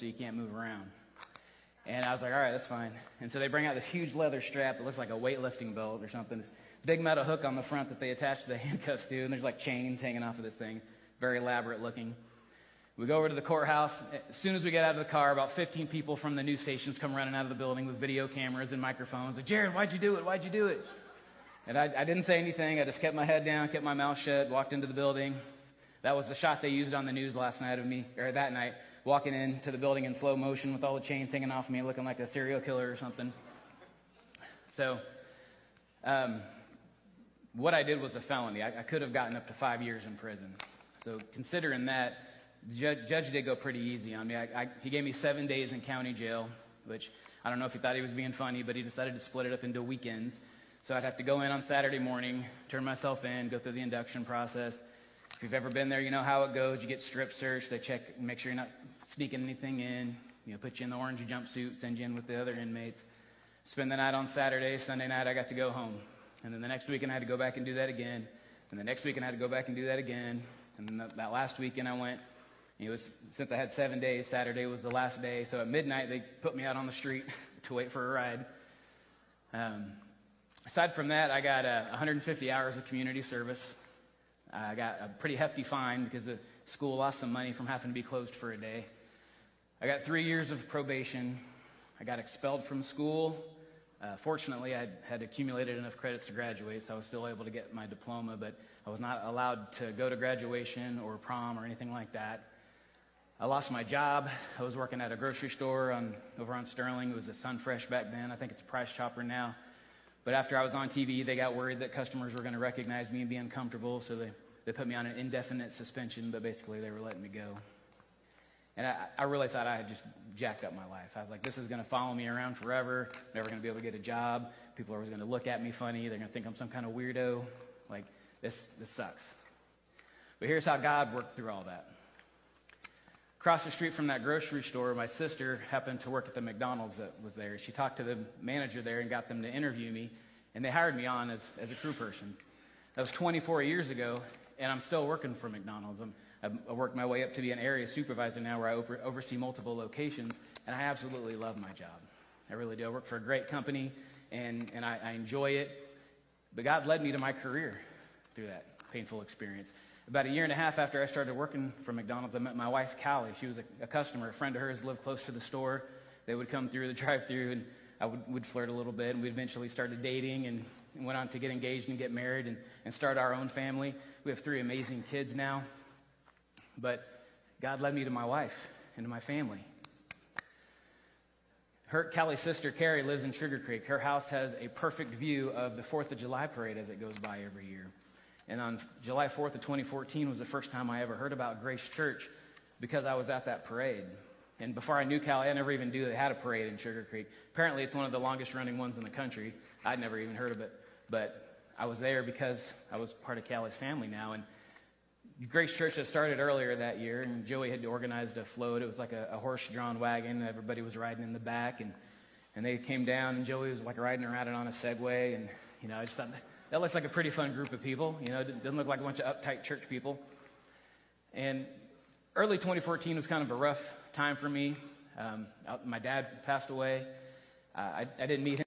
so you can't move around. And I was like, all right, that's fine. And so they bring out this huge leather strap that looks like a weightlifting belt or something. This big metal hook on the front that they attach the handcuffs to, and there's like chains hanging off of this thing. Very elaborate looking. We go over to the courthouse. As soon as we get out of the car, about 15 people from the news stations come running out of the building with video cameras and microphones. Like, Jared, why'd you do it? Why'd you do it? And I didn't say anything. I just kept my head down, kept my mouth shut, walked into the building. That was the shot they used on the news last night of me, or that night, walking into the building in slow motion with all the chains hanging off me, looking like a serial killer or something. So what I did was a felony. I could have gotten up to 5 years in prison. So considering that, the judge did go pretty easy on me. He gave me 7 days in county jail, which I don't know if he thought he was being funny, but he decided to split it up into weekends. So I'd have to go in on Saturday morning, turn myself in, go through the induction process. If you've ever been there, you know how it goes. You get strip searched. They check, make sure you're not sneaking anything in. You know, put you in the orange jumpsuit, send you in with the other inmates. Spend the night on Saturday. Sunday night, I got to go home. And then the next weekend, I had to go back and do that again. And the next weekend, I had to go back and do that again. And then that last weekend, I went. It was, since I had 7 days, Saturday was the last day. So at midnight, they put me out on the street to wait for a ride. Aside from that, I got 150 hours of community service. I got a pretty hefty fine because the school lost some money from having to be closed for a day. I got 3 years of probation. I got expelled from school. Fortunately, I had accumulated enough credits to graduate, so I was still able to get my diploma, but I was not allowed to go to graduation or prom or anything like that. I lost my job. I was working at a grocery store over on Sterling. It was a Sunfresh back then. I think it's a Price Chopper now. But after I was on TV, they got worried that customers were going to recognize me and be uncomfortable, so they put me on an indefinite suspension, but basically they were letting me go. And I really thought I had just jacked up my life. I was like, this is going to follow me around forever. I'm never going to be able to get a job. People are always going to look at me funny. They're going to think I'm some kind of weirdo. Like, this sucks. But here's how God worked through all that. Across the street from that grocery store, my sister happened to work at the McDonald's that was there. She talked to the manager there and got them to interview me, and they hired me on as a crew person. That was 24 years ago, and I'm still working for McDonald's. I worked my way up to be an area supervisor now where I oversee multiple locations, and I absolutely love my job. I really do. I work for a great company, and I enjoy it. But God led me to my career through that painful experience. About a year and a half after I started working for McDonald's, I met my wife, Callie. She was a customer. A friend of hers lived close to the store. They would come through the drive-thru, and I would flirt a little bit, and we eventually started dating and went on to get engaged and get married and start our own family. We have 3 amazing kids now. But God led me to my wife and to my family. Callie's sister, Carrie, lives in Sugar Creek. Her house has a perfect view of the 4th of July parade as it goes by every year. And on July 4th of 2014 was the first time I ever heard about Grace Church because I was at that parade. And before I knew Callie, I never even knew they had a parade in Sugar Creek. Apparently, it's one of the longest running ones in the country. I'd never even heard of it. But I was there because I was part of Callie's family now. And Grace Church had started earlier that year, and Joey had organized a float. It was like a horse-drawn wagon. Everybody was riding in the back, and they came down, and Joey was like riding around it on a Segway. And, you know, I just thought, that looks like a pretty fun group of people. You know, it doesn't look like a bunch of uptight church people. And early 2014 was kind of a rough time for me. My dad passed away. I didn't meet him